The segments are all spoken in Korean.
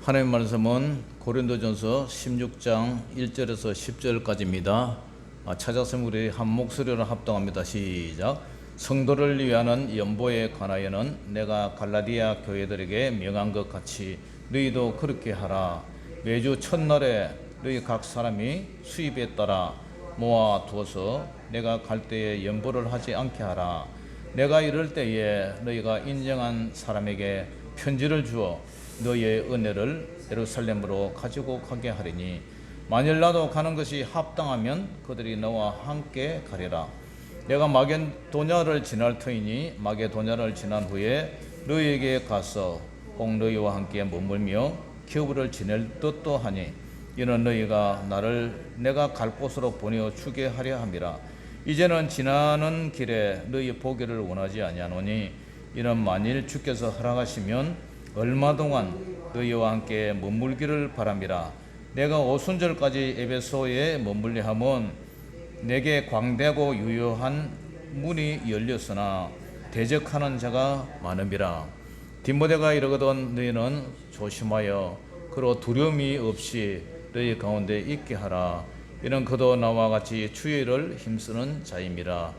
하나님 말씀은 고린도전서 16장 1절에서 10절까지입니다. 찾아서 우리 한 목소리로 합동합니다. 시작. 성도를 위하는 연보에 관하여는 내가 갈라디아 교회들에게 명한 것 같이 너희도 그렇게 하라. 매주 첫날에 너희 각 사람이 수입에 따라 모아 두어서 내가 갈 때에 연보를 하지 않게 하라. 내가 이럴 때에 너희가 인정한 사람에게 편지를 주어 너희의 은혜를 예루살렘으로 가지고 가게 하리니 만일 나도 가는 것이 합당하면 그들이 너와 함께 가리라. 내가 마게도냐를 지날 터이니 마게도냐를 지난 후에 너희에게 가서 꼭 너희와 함께 머물며 겨울을 지낼 뜻도 하니 이는 너희가 나를 내가 갈 곳으로 보내어 주게 하려 함이라. 이제는 지나는 길에 너희 보기를 원하지 아니하노니 이는 만일 주께서 허락하시면 얼마 동안 너희와 함께 머물기를 바람이라. 내가 오순절까지 에베소에 머물려 함은 내게 광대하고 유효한 문이 열렸으나 대적하는 자가 많음이라. 디모데가 이르거든 너희는 조심하여 그로 두려움이 없이 너희 가운데 있게 하라. 이는 그도 나와 같이 주의 일을 힘쓰는 자임이라.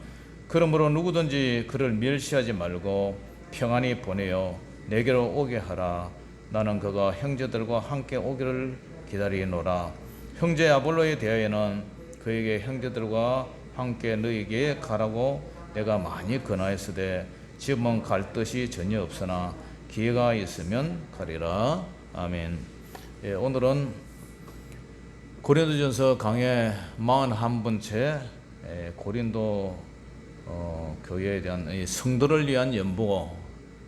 그러므로 누구든지 그를 멸시하지 말고 평안히 보내어 내게로 오게 하라. 나는 그가 형제들과 함께 오기를 기다리노라. 형제 아볼로에 대하여는 그에게 형제들과 함께 너희에게 가라고 내가 많이 권하였으되 지금은 갈 뜻이 전혀 없으나 기회가 있으면 가리라. 아멘. 오늘은 고린도전서 강의 41번째 고린도 교회에 대한 성도를 위한 연보,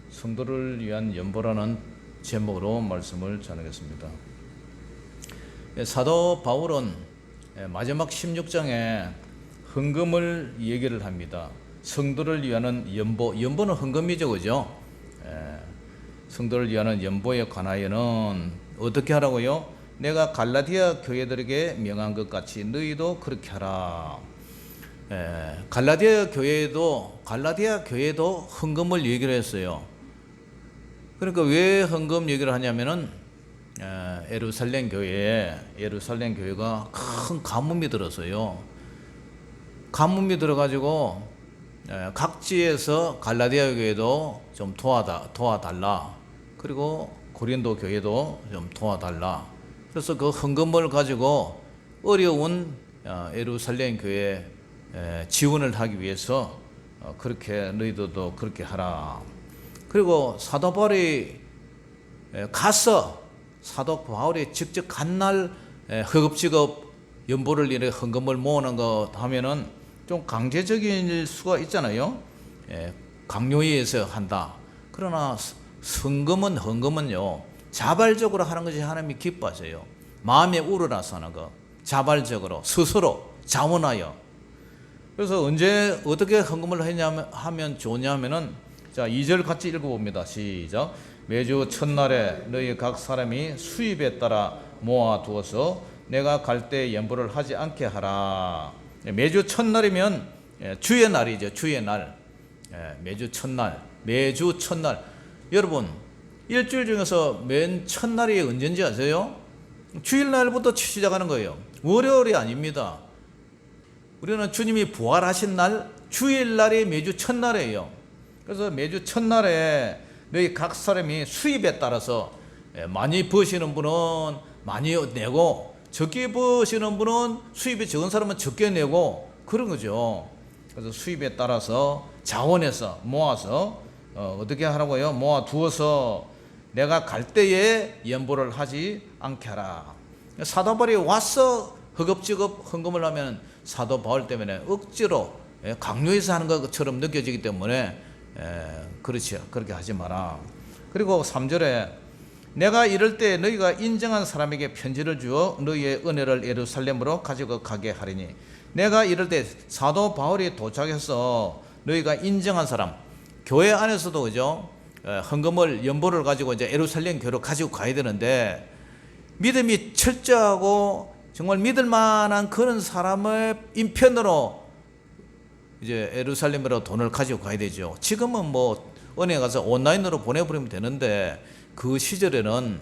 성도를 위한 연보라는 제목으로 말씀을 전하겠습니다. 사도 바울은 마지막 16장에 헌금을 얘기를 합니다. 성도를 위하는 연보, 연보는 헌금이죠, 그죠? 성도를 위하는 연보에 관하여는 어떻게 하라고요? 내가 갈라디아 교회들에게 명한 것 같이 너희도 그렇게 하라. 갈라디아 교회도 헌금을 얘기를 했어요. 그러니까 왜 헌금 얘기를 하냐면은 예루살렘 교회가 큰 가뭄이 들어서요. 가뭄이 들어가지고 각지에서 갈라디아 교회도 좀 도와달라. 그리고 고린도 교회도 좀 도와달라. 그래서 그 헌금을 가지고 어려운 예루살렘 교회에 지원을 하기 위해서 그렇게 너희들도 그렇게 하라. 그리고 사도 바울이 직접 간 날 허겁지겁 연보를 이렇게 헌금을 모으는 것 하면은 좀 강제적일 수가 있잖아요. 강요에 의해서 한다. 그러나 헌금은요 자발적으로 하는 것이 하나님이 기뻐하세요. 마음에 우러나서 하는 거, 자발적으로 스스로 자원하여. 그래서 언제 어떻게 헌금을 하면 좋냐면은 자, 2절 같이 읽어봅니다. 시작. 매주 첫날에 너희 각 사람이 수입에 따라 모아 두어서 내가 갈 때 연보를 하지 않게 하라. 매주 첫날이면 주의 날이죠. 주의 날. 매주 첫날. 여러분, 일주일 중에서 맨 첫날이 언제인지 아세요? 주일날부터 시작하는 거예요. 월요일이 아닙니다. 우리는 주님이 부활하신 날, 주일날이 매주 첫날이에요. 그래서 매주 첫날에 너희 각 사람이 수입에 따라서 많이 버시는 분은 많이 내고 적게 버시는 분은 수입이 적은 사람은 적게 내고 그런 거죠. 그래서 수입에 따라서 자원해서 모아서 어떻게 하라고요? 모아 두어서 내가 갈 때에 연보를 하지 않게 하라. 사도 바울이 와서 허겁지겁 헌금을 하면 사도 바울 때문에 억지로 강요해서 하는 것처럼 느껴지기 때문에 그렇죠. 그렇게 하지 마라. 그리고 3절에 내가 이럴 때 너희가 인정한 사람에게 편지를 주어 너희의 은혜를 예루살렘으로 가지고 가게 하리니. 내가 이럴 때 사도 바울이 도착해서 너희가 인정한 사람, 교회 안에서도 그죠? 헌금을 연보를 가지고 이제 예루살렘 교회로 가지고 가야 되는데 믿음이 철저하고 정말 믿을 만한 그런 사람의 인편으로 이제 예루살렘으로 돈을 가지고 가야 되죠. 지금은 뭐 은행에 가서 온라인으로 보내버리면 되는데 그 시절에는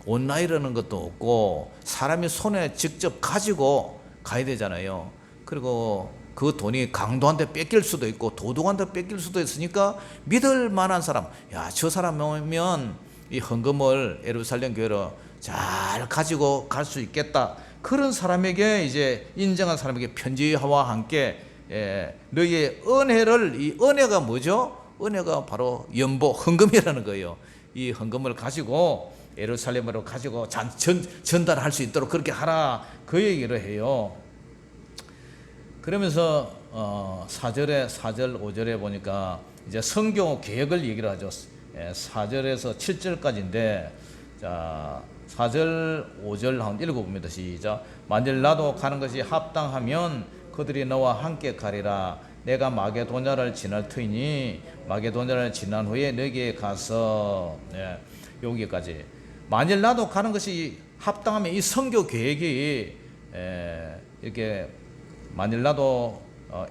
온라인이라는 것도 없고 사람이 손에 직접 가지고 가야 되잖아요. 그리고 그 돈이 강도한테 뺏길 수도 있고 도둑한테 뺏길 수도 있으니까 믿을 만한 사람, 야, 저 사람 오면 이 헌금을 예루살렘 교회로 잘 가지고 갈 수 있겠다. 그런 사람에게 이제 인정한 사람에게 편지와 함께 너희의 은혜를, 이 은혜가 뭐죠? 은혜가 바로 연보, 헌금이라는 거예요. 이 헌금을 가지고 예루살렘으로 가지고 전달할 수 있도록 그렇게 하라, 그 얘기를 해요. 그러면서 4절, 5절에 보니까 이제 성경 계획을 얘기를 하죠. 4절에서 7절까지인데, 자, 4절, 5절 한번 읽어봅니다. 시작. 만일 나도 가는 것이 합당하면 그들이 너와 함께 가리라. 내가 마게도냐를 지날 터이니 마게도냐를 지난 후에 너에게 가서, 여기까지. 만일 나도 가는 것이 합당하면, 이 선교 계획이 이렇게 만일 나도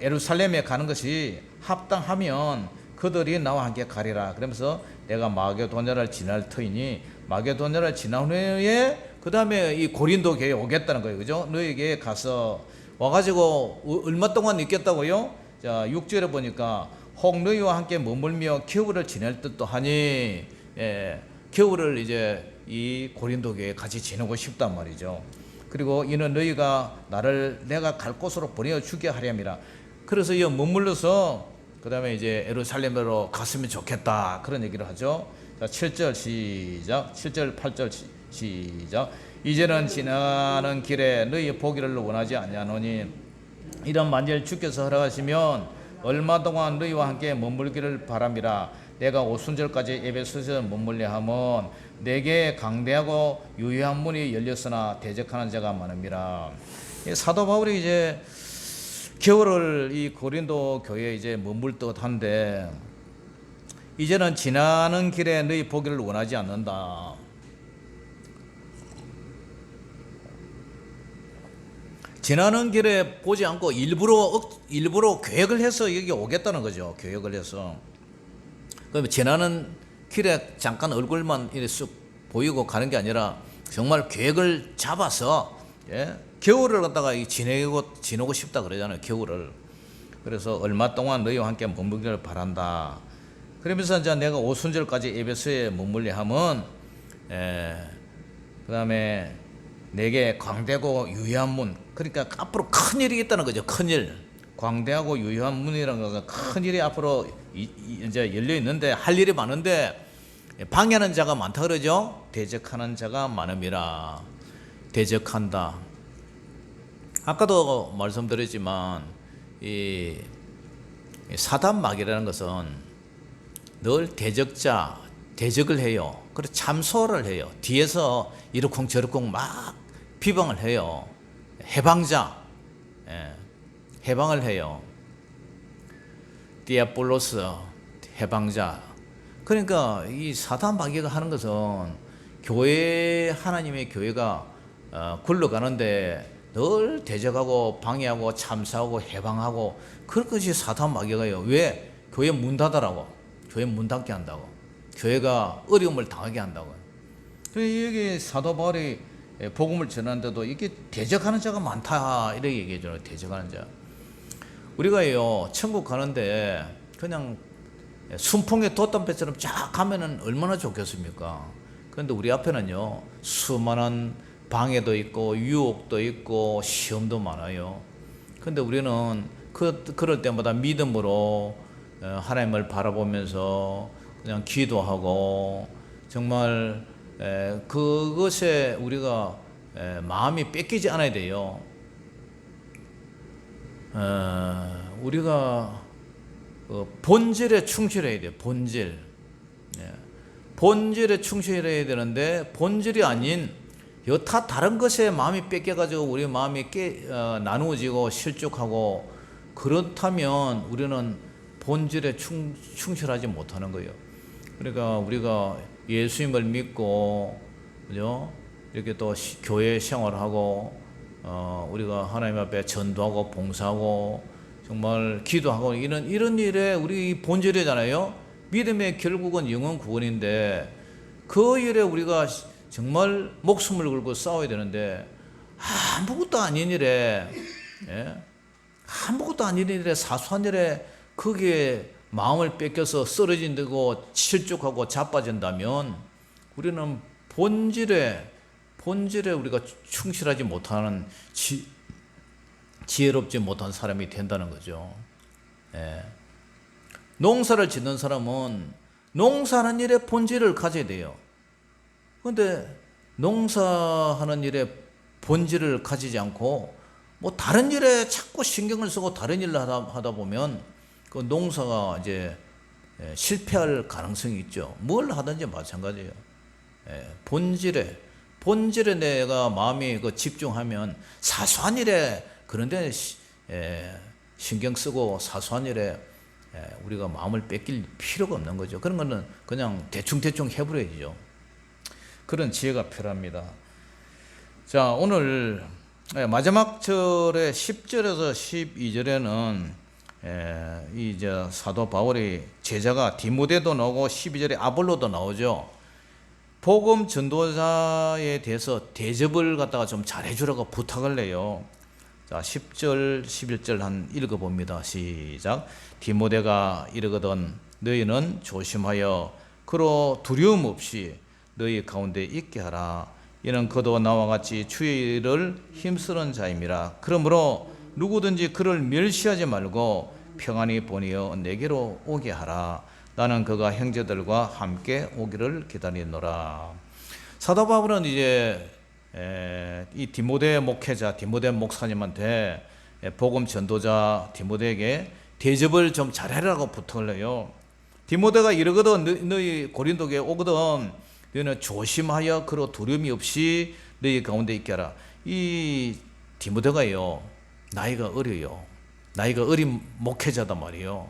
예루살렘에 가는 것이 합당하면 그들이 나와 함께 가리라. 그러면서 내가 마게도냐를 지날 터이니, 마게도냐를 지난 후에 그 다음에 이 고린도 교회에 오겠다는 거예요. 그죠? 너에게 가서 와가지고 얼마 동안 있겠다고요? 자, 6절에 보니까 혹 너희와 함께 머물며 겨울을 지낼 듯도 하니, 겨울을 이제 이 고린도 교회에 같이 지내고 싶단 말이죠. 그리고 이는 너희가 나를 내가 갈 곳으로 보내주게 하렴이라. 그래서 이 머물러서 그 다음에 이제 예루살렘으로 갔으면 좋겠다, 그런 얘기를 하죠. 자, 7절 시작. 7절 8절 시작. 이제는 지나는 길에 너희 보기를 원하지 아니하노니 이런 만일 주께서 허락하시면 얼마 동안 너희와 함께 머물기를 바람이라. 내가 오순절까지 에베소에서 머물려 하면 내게 강대하고 유효한 문이 열렸으나 대적하는 자가 많음이라. 사도 바울이 이제 겨울을 이 고린도 교회에 이제 머물 듯한데, 이제는 지나는 길에 너희 보기를 원하지 않는다. 지나는 길에 보지 않고 일부러 계획을 해서 여기 오겠다는 거죠. 계획을 해서. 그러면 지나는 길에 잠깐 얼굴만 이렇게 쑥 보이고 가는 게 아니라 정말 계획을 잡아서, 겨울을 갖다가 지내고 싶다 그러잖아요. 겨울을. 그래서 얼마 동안 너희와 함께 머물기를 바란다. 그러면서 이제 내가 오순절까지 에베소에 머물려 하면, 그 다음에 내게 광대고 유효한 문, 그러니까 앞으로 큰 일이 있다는 거죠. 큰 일. 광대하고 유효한 문이라는 것은 큰 일이 앞으로 이제 열려 있는데, 할 일이 많은데 방해하는 자가 많다 그러죠. 대적하는 자가 많음이라. 대적한다. 아까도 말씀드렸지만 이 사단 마귀라는 것은 늘 대적을 해요. 그리고 참소를 해요. 뒤에서 이러쿵 저러쿵 막 비방을 해요. 해방을 해요. 디아블로스, 해방자. 그러니까 이 사단 마귀가 하는 것은 하나님의 교회가 굴러가는데 늘 대적하고 방해하고 참사하고 해방하고, 그런 것이 사단 마귀가요. 왜? 교회 문 닫으라고. 교회 문 닫게 한다고. 교회가 어려움을 당하게 한다고. 여기 사도 바울이 복음을 전하는데도 이게 대적하는 자가 많다, 이렇게 얘기해줘요. 대적하는 자. 우리가요, 천국 가는데 그냥 순풍의 돛담배처럼 쫙 가면은 얼마나 좋겠습니까? 그런데 우리 앞에는요, 수많은 방해도 있고 유혹도 있고 시험도 많아요. 그런데 우리는 그럴 때마다 믿음으로 하나님을 바라보면서 그냥 기도하고, 정말 그것에 우리가 마음이 뺏기지 않아야 돼요. 우리가 본질에 충실해야 돼요. 본질에 충실해야 되는데, 본질이 아닌 여타 다른 것에 마음이 뺏겨가지고 우리 마음이 나누어지고 실족하고, 그렇다면 우리는 본질에 충실하지 못하는 거예요. 그러니까 우리가 예수님을 믿고, 그죠? 이렇게 또 교회 생활하고, 우리가 하나님 앞에 전도하고 봉사하고 정말 기도하고 이런 일에 우리 본질이잖아요. 믿음의 결국은 영혼 구원인데, 그 일에 우리가 정말 목숨을 걸고 싸워야 되는데 아무것도 아닌 일에, 아무것도 아닌 일에, 사소한 일에 거기에 마음을 뺏겨서 쓰러진다고 실족하고 자빠진다면 우리는 본질에 우리가 충실하지 못하는, 지혜롭지 못한 사람이 된다는 거죠. 농사를 짓는 사람은 농사하는 일에 본질을 가져야 돼요. 그런데 농사하는 일에 본질을 가지지 않고 뭐 다른 일에 자꾸 신경을 쓰고 다른 일을 하다 보면 그 농사가 이제 실패할 가능성이 있죠. 뭘 하든지 마찬가지예요. 본질에 내가 마음이 집중하면 사소한 일에, 그런데 신경 쓰고 사소한 일에 우리가 마음을 뺏길 필요가 없는 거죠. 그런 거는 그냥 대충 해버려야죠. 그런 지혜가 필요합니다. 자, 오늘 마지막 절의 10절에서 12절에는 이제 사도 바울이 제자가 디모데도 나오고 12절에 아볼로도 나오죠. 복음 전도자에 대해서 대접을 갖다가 좀 잘해주라고 부탁을 해요. 자, 10절, 11절 한 읽어봅니다. 시작. 디모데가 이르거든 너희는 조심하여 그로 두려움 없이 너희 가운데 있게 하라. 이는 그도 나와 같이 주의 일을 힘쓰는 자임이라. 그러므로 누구든지 그를 멸시하지 말고 평안히 보내어 내게로 오게 하라. 나는 그가 형제들과 함께 오기를 기다리노라. 사도 바울은 이제 이 디모데 목회자, 디모데 목사님한테 복음 전도자 디모데에게 대접을 좀 잘해라고 부탁을 해요. 디모데가 이러거든 너희 고린도 교회에 오거든 너희는 조심하여 그로 두려움이 없이 너희 가운데 있게 하라. 이 디모데가요 나이가 어려요. 나이가 어린 목회자단 말이에요.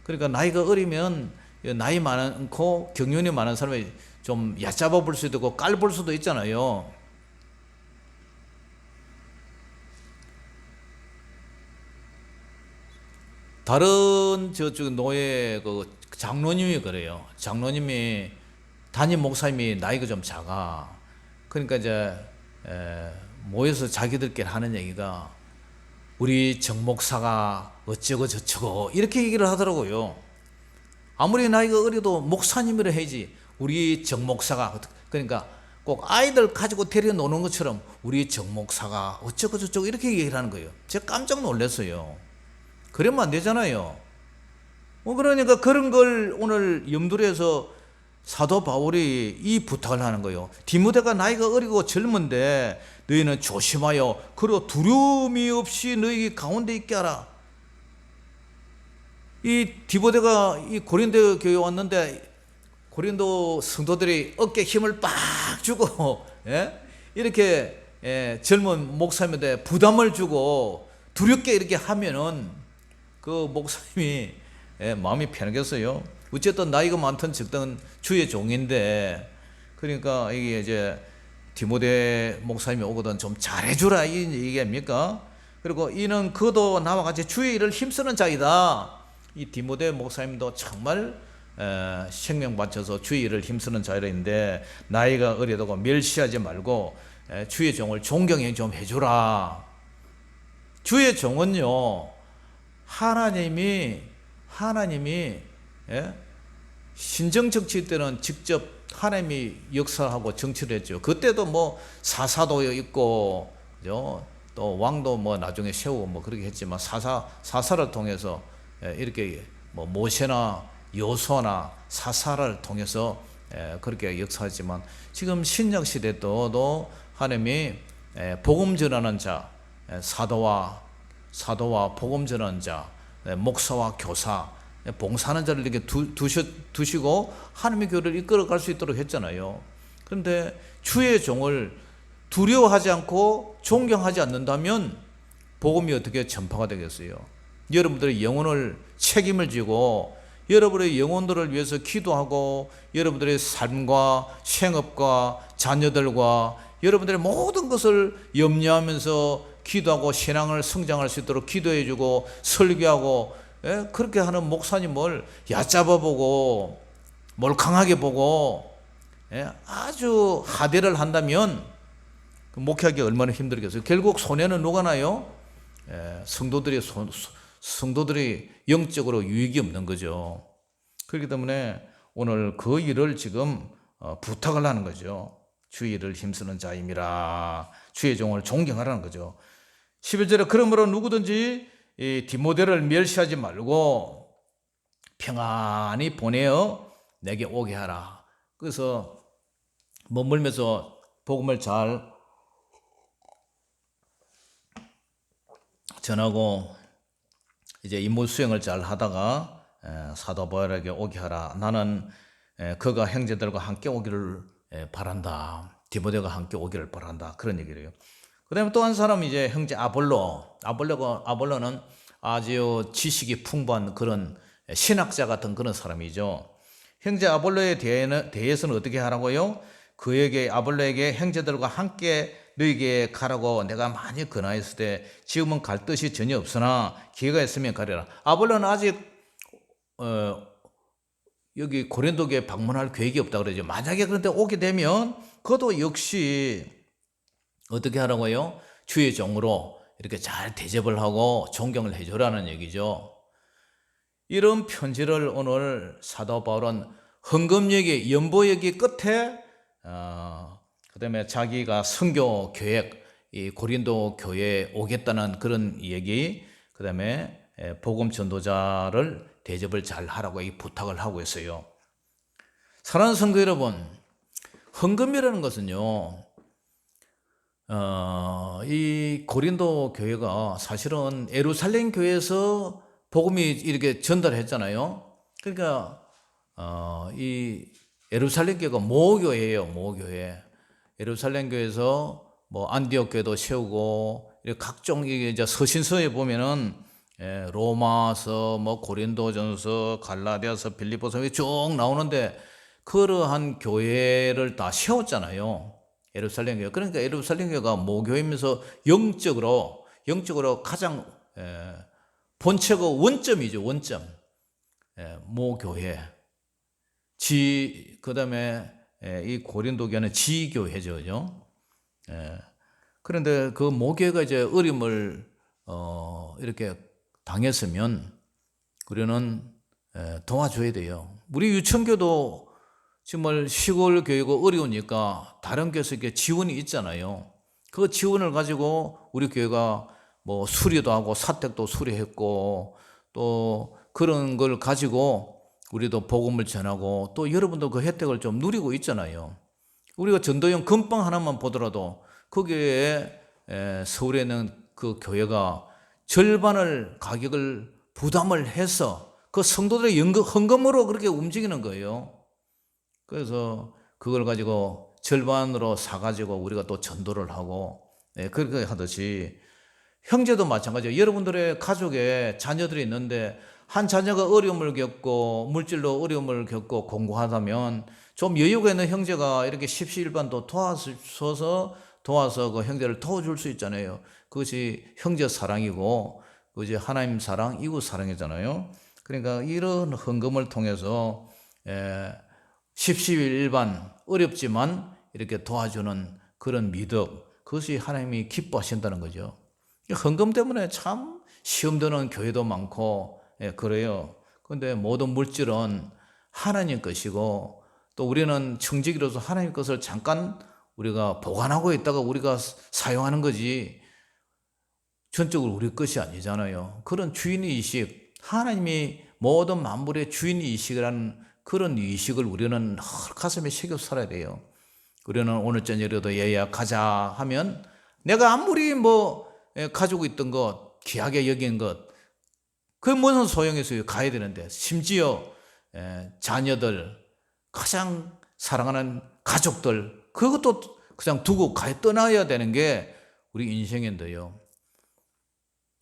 그러니까 나이가 어리면 나이 많고 경륜이 많은 사람이 좀 얕잡아 볼 수도 있고 깔 볼 수도 있잖아요. 다른 저쪽 노예 그 장로님이 그래요. 장로님이 담임 목사님이 나이가 좀 작아. 그러니까 이제 모여서 자기들끼리 하는 얘기가 우리 정 목사가 어쩌고 저쩌고 이렇게 얘기를 하더라고요. 아무리 나이가 어려도 목사님이라 해야지. 우리 정 목사가, 그러니까 꼭 아이들 가지고 데려 노는 것처럼 우리 정 목사가 어쩌고 저쩌고 이렇게 얘기를 하는 거예요. 제가 깜짝 놀랐어요. 그러면 안 되잖아요. 그러니까 그런 걸 오늘 염두를 해서 사도 바울이 이 부탁을 하는 거예요. 디모데가 나이가 어리고 젊은데 너희는 조심하여 그리고 두려움이 없이 너희 가운데 있게 하라. 이 디모데가 이 고린도 교회에 왔는데 고린도 성도들이 어깨에 힘을 빡 주고 이렇게 젊은 목사님한테 부담을 주고 두렵게 이렇게 하면은 그 목사님이 마음이 편하겠어요. 어쨌든 나이가 많든 적든 주의 종인데, 그러니까 이게 이제 디모데 목사님이 오거든 좀 잘해주라 이 얘기입니까? 그리고 이는 그도 나와 같이 주의 일을 힘쓰는 자이다. 이 디모데 목사님도 정말 생명 바쳐서 주의 일을 힘쓰는 자인데 나이가 어려도 멸시하지 말고 주의 종을 존경해 좀 해주라. 주의 종은요 하나님이 신정 정치 때는 직접 하나님이 역사하고 정치를 했죠. 그때도 뭐 사사도 있고 또 왕도 뭐 나중에 세우고 뭐 그렇게 했지만 사사를 통해서 이렇게 뭐 모세나 여호수아나 사사를 통해서 그렇게 역사하지만 지금 신약 시대 때도 하나님이 복음 전하는 자, 사도와 복음 전하는 자, 목사와 교사, 봉사하는 자를 이렇게 두시고 하나님의 교회를 이끌어갈 수 있도록 했잖아요. 그런데 주의 종을 두려워하지 않고 존경하지 않는다면 복음이 어떻게 전파가 되겠어요? 여러분들의 영혼을 책임을 지고 여러분의 영혼들을 위해서 기도하고 여러분들의 삶과 생업과 자녀들과 여러분들의 모든 것을 염려하면서 기도하고 신앙을 성장할 수 있도록 기도해주고 설교하고 그렇게 하는 목사님을 얕잡아 보고 몰캉하게 보고 아주 하대를 한다면 그 목회하기 얼마나 힘들겠어요. 결국 손해는 누가 나요? 성도들이 영적으로 유익이 없는 거죠. 그렇기 때문에 오늘 그 일을 지금 부탁을 하는 거죠. 주의 일을 힘쓰는 자임이라. 주의 종을 존경하라는 거죠. 11절에 그러므로 누구든지 이 디모데를 멸시하지 말고 평안히 보내어 내게 오게 하라. 그래서 머물면서 복음을 잘 전하고 이제 임무 수행을 잘 하다가 사도 바울에게 오게 하라. 나는 그가 형제들과 함께 오기를 바란다. 디모데가 함께 오기를 바란다. 그런 얘기를 해요. 그 다음에 또 한 사람이 이제 형제 아볼로는 아주 지식이 풍부한 그런 신학자 같은 그런 사람이죠. 형제 아볼로에 대해서는 어떻게 하라고요? 아볼로에게 형제들과 함께 너에게 가라고 내가 많이 권하였을 때 지금은 갈 뜻이 전혀 없으나 기회가 있으면 가려라. 아볼로는 아직 여기 고린도교에 방문할 계획이 없다 그러죠. 만약에 그런데 오게 되면 그것도 역시 어떻게 하라고요? 주의 종으로 이렇게 잘 대접을 하고 존경을 해줘라는 얘기죠. 이런 편지를 오늘 사도 바울은 헌금여기 연보여기 끝에 그 다음에 자기가 선교 계획, 이 고린도 교회에 오겠다는 그런 얘기, 그 다음에 복음 전도자를 대접을 잘 하라고 이 부탁을 하고 있어요. 사랑하는 성도 여러분, 헌금이라는 것은요, 이 고린도 교회가 사실은 예루살렘 교회에서 복음이 이렇게 전달했잖아요. 그러니까 이 예루살렘 교회가 모교회예요, 모교회. 예루살렘 교회에서 뭐 안디옥 교회도 세우고 각종 이제 서신서에 보면은 로마서, 뭐 고린도전서, 갈라디아서, 빌립보서 쭉 나오는데 그러한 교회를 다 세웠잖아요. 예루살렘 교회. 그러니까 예루살렘 교회가 모교회면서 영적으로 가장 본체가 원점이죠, 원점. 모교회. 그다음에 이 고린도 교회는 지교회죠, 그죠? 그런데 그 모교회가 이제 어려움을 이렇게 당했으면 우리는 도와줘야 돼요. 우리 유천교도 정말 시골 교회고 어려우니까 다른 교회에서 이렇게 지원이 있잖아요. 그 지원을 가지고 우리 교회가 뭐 수리도 하고 사택도 수리했고 또 그런 걸 가지고 우리도 복음을 전하고 또 여러분도 그 혜택을 좀 누리고 있잖아요. 우리가 전도연 금방 하나만 보더라도 거기에 서울에 있는 그 교회가 절반을 가격을 부담을 해서 그 성도들의 헌금으로 그렇게 움직이는 거예요. 그래서 그걸 가지고 절반으로 사가지고 우리가 또 전도를 하고 그렇게 하듯이 형제도 마찬가지예요. 여러분들의 가족에 자녀들이 있는데 한 자녀가 어려움을 겪고 물질로 어려움을 겪고 공부하다면 좀 여유가 있는 형제가 이렇게 십시일반도 도와서 그 형제를 도와줄 수 있잖아요. 그것이 형제 사랑이고 그것이 하나님 사랑, 이웃 사랑이잖아요. 그러니까 이런 헌금을 통해서 십시일반 어렵지만 이렇게 도와주는 그런 미덕, 그것이 하나님이 기뻐하신다는 거죠. 헌금 때문에 참 시험 드는 교회도 많고 그래요. 그런데 모든 물질은 하나님 것이고 또 우리는 청지기로서 하나님 것을 잠깐 우리가 보관하고 있다가 우리가 사용하는 거지 전적으로 우리 것이 아니잖아요. 그런 주인의식, 하나님이 모든 만물의 주인의식이라는 그런 의식을 우리는 가슴에 새겨 살아야 돼요. 우리는 오늘 저녁에도 얘야 가자 하면 내가 아무리 가지고 있던 것, 귀하게 여긴 것, 그게 무슨 소용이 있어요? 가야 되는데. 심지어 자녀들, 가장 사랑하는 가족들, 그것도 그냥 두고 떠나야 되는 게 우리 인생인데요.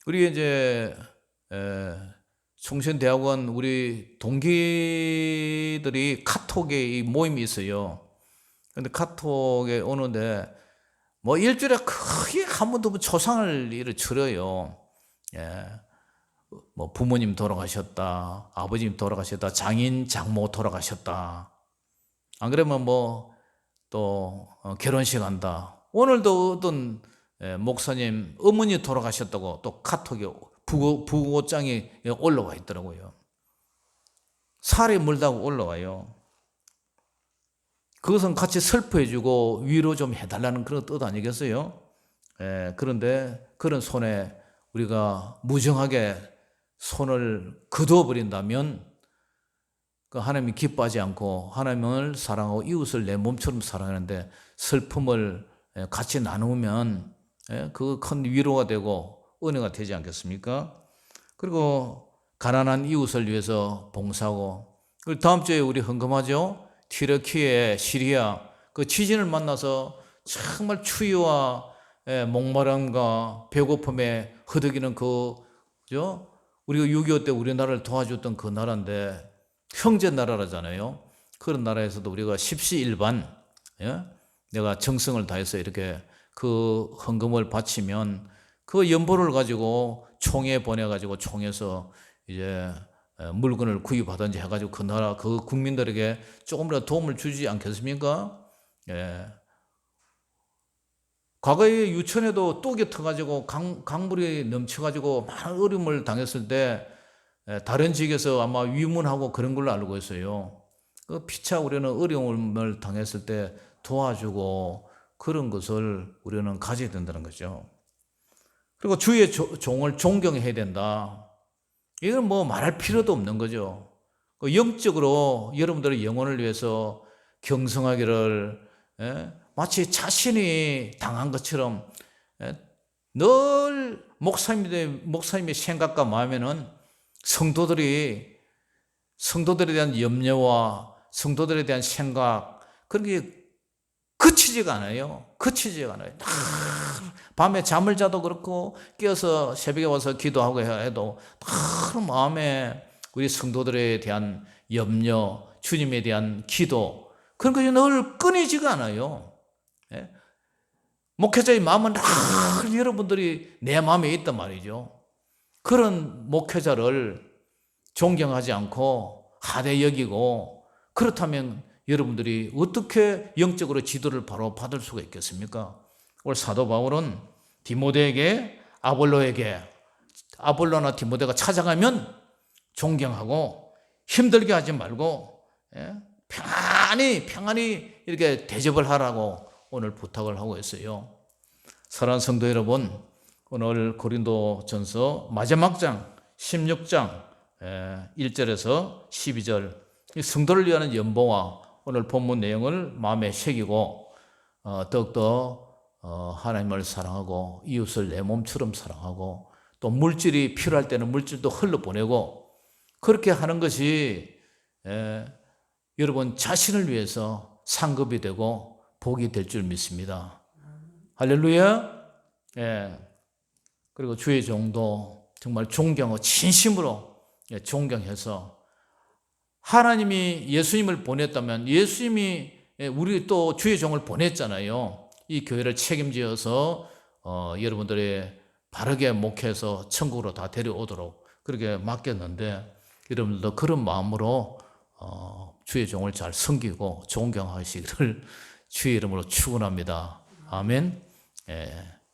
우리 이제 총신대학원 우리 동기들이 카톡에 이 모임이 있어요. 근데 카톡에 오는데 일주일에 크게 한 번도 초상을 일을 치러요. 부모님 돌아가셨다, 아버님 돌아가셨다, 장인, 장모 돌아가셨다. 안 그러면 또 결혼식 한다. 오늘도 어떤 목사님 어머니 돌아가셨다고 또 카톡에 부고장이 올라와 있더라고요. 살이 물다고 올라와요. 그것은 같이 슬퍼해주고 위로 좀 해달라는 그런 뜻 아니겠어요? 그런데 그런 손에 우리가 무정하게 손을 거두어버린다면 그 하나님이 기뻐하지 않고 하나님을 사랑하고 이웃을 내 몸처럼 사랑하는데 슬픔을 같이 나누면 그 큰 위로가 되고 은혜가 되지 않겠습니까? 그리고 가난한 이웃을 위해서 봉사하고, 다음 주에 우리 헌금하죠. 튀르키예, 시리아 그 지진을 만나서 정말 추위와 목마름과 배고픔에 허덕이는 그죠? 우리가 6.25 때 우리나라를 도와줬던 그 나라인데 형제 나라라잖아요. 그런 나라에서도 우리가 십시일반 내가 정성을 다해서 이렇게 그 헌금을 바치면 그 연보를 가지고 총에 보내가지고 총에서 이제 물건을 구입하든지 해가지고 그 나라 그 국민들에게 조금이라도 도움을 주지 않겠습니까? 과거에 유천에도 뚝이 터가지고 강물이 넘쳐가지고 많은 어려움을 당했을 때 다른 지역에서 아마 위문하고 그런 걸로 알고 있어요. 그 피차 우리는 어려움을 당했을 때 도와주고 그런 것을 우리는 가져야 된다는 거죠. 그리고 주의 종을 존경해야 된다. 이건 뭐 말할 필요도 없는 거죠. 영적으로 여러분들의 영혼을 위해서 경성하기를 마치 자신이 당한 것처럼 늘 목사님의 생각과 마음에는 성도들에 대한 염려와 성도들에 대한 생각 그런 게 그치지가 않아요. 밤에 잠을 자도 그렇고 깨어서 새벽에 와서 기도하고 해도 다 마음에 우리 성도들에 대한 염려, 주님에 대한 기도 그런 것이 늘 끊이지가 않아요. 목회자의 마음은 늘 여러분들이 내 마음에 있단 말이죠. 그런 목회자를 존경하지 않고 하대 여기고 그렇다면 여러분들이 어떻게 영적으로 지도를 바로 받을 수가 있겠습니까? 오늘 사도 바울은 디모데에게 아볼로나 디모데가 찾아가면 존경하고 힘들게 하지 말고 평안히 이렇게 대접을 하라고 오늘 부탁을 하고 있어요. 사랑하는 성도 여러분, 오늘 고린도전서 마지막 장 16장 1절에서 12절 성도를 위한 연보와 오늘 본문 내용을 마음에 새기고 더욱더 하나님을 사랑하고 이웃을 내 몸처럼 사랑하고 또 물질이 필요할 때는 물질도 흘러보내고 그렇게 하는 것이 여러분 자신을 위해서 상급이 되고 복이 될 줄 믿습니다. 할렐루야. 그리고 주의 종도 정말 존경하고 진심으로 존경해서 하나님이 예수님을 보냈다면 예수님이 우리 또 주의 종을 보냈잖아요. 이 교회를 책임지어서 여러분들이 바르게 목회해서 천국으로 다 데려오도록 그렇게 맡겼는데 여러분들도 그런 마음으로 주의 종을 잘 섬기고 존경하시기를 주의 이름으로 축원합니다. 아멘.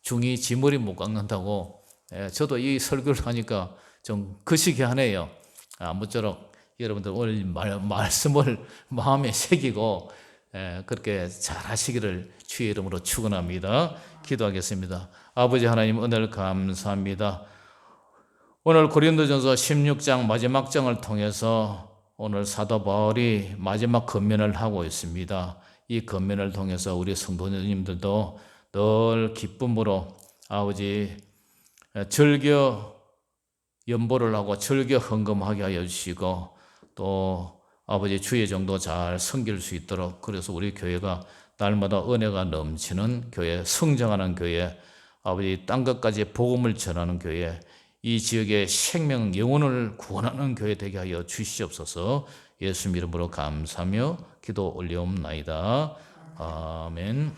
중이 지머리 못 깎는다고 저도 이 설교를 하니까 좀 거시기 하네요. 아무쪼록 여러분들 오늘 말씀을 마음에 새기고 그렇게 잘 하시기를 주의 이름으로 축원합니다. 기도하겠습니다. 아버지 하나님 은혜를 감사합니다. 오늘 고린도전서 16장 마지막 장을 통해서 오늘 사도 바울이 마지막 권면을 하고 있습니다. 이 권면을 통해서 우리 성도님들도 늘 기쁨으로 아버지 절겨 연보를 하고 절겨 헌금하게 하여 주시고 또 아버지 주의 종도 잘 섬길 수 있도록 그래서 우리 교회가 날마다 은혜가 넘치는 교회, 성장하는 교회, 아버지 땅 끝까지 복음을 전하는 교회, 이 지역의 생명 영혼을 구원하는 교회 되게 하여 주시옵소서. 예수 이름으로 감사하며 기도 올리옵나이다. 아멘.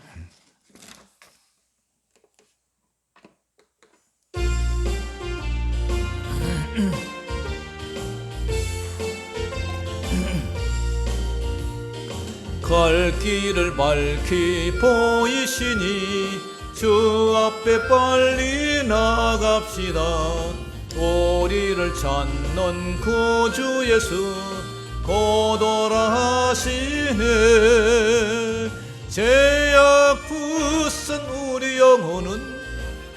갈 길을 밝히 보이시니 주 앞에 빨리 나갑시다. 우리를 찾는 구주 예수 곧 오라 하시네. 죄악 부순 우리 영혼은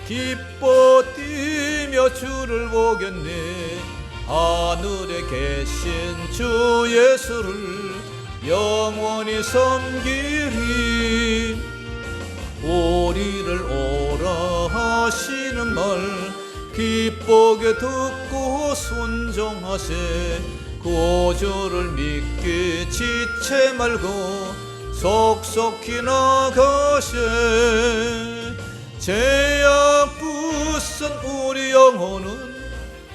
기뻐 뛰며 주를 보겠네. 하늘에 계신 주 예수를 영원히 섬기리. 우리를 오라 하시는 말 기쁘게 듣고 순종하세. 구주를 믿기 지체 말고 속속히 나가세. 죄악 부순 우리 영혼은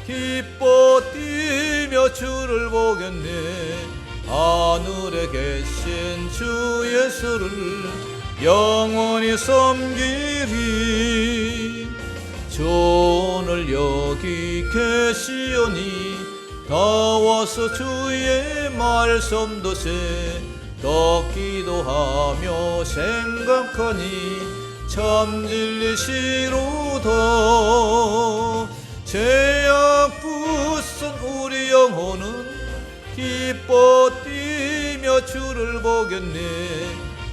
기뻐 뛰며 주를 보겠네. 하늘에 계신 주 예수를 영원히 섬기리. 주 오늘 여기 계시오니 다 와서 주의 말씀 듣세. 듣기도 하며 생각하니 참 진리시로다. 죄악 부순 우리 영혼은 기뻐 뛰며 주를 보겠네.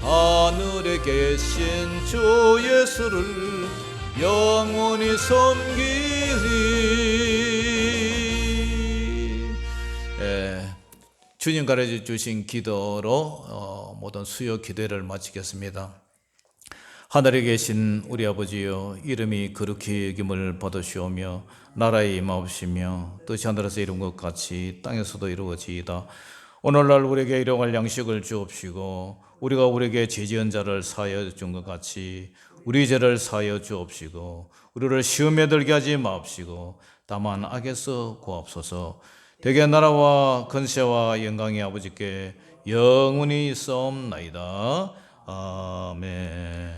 하늘에 계신 주 예수를 영원히 섬기리. 주님 가르쳐 주신 기도로 모든 수요 기도를 마치겠습니다. 하늘에 계신 우리 아버지여, 이름이 거룩히 여김을 받으시오며 나라의 임하옵시며 뜻이 하늘에서 이룬 것 같이 땅에서도 이루어지이다. 오늘날 우리에게 일용할 양식을 주옵시고 우리가 우리에게 죄지은 자를 사하여 준 것 같이 우리 죄를 사하여 주옵시고 우리를 시험에 들게 하지 마옵시고 다만 악에서 구하옵소서. 대개 나라와 권세와 영광이 아버지께 영원히 있사옵나이다. 아멘.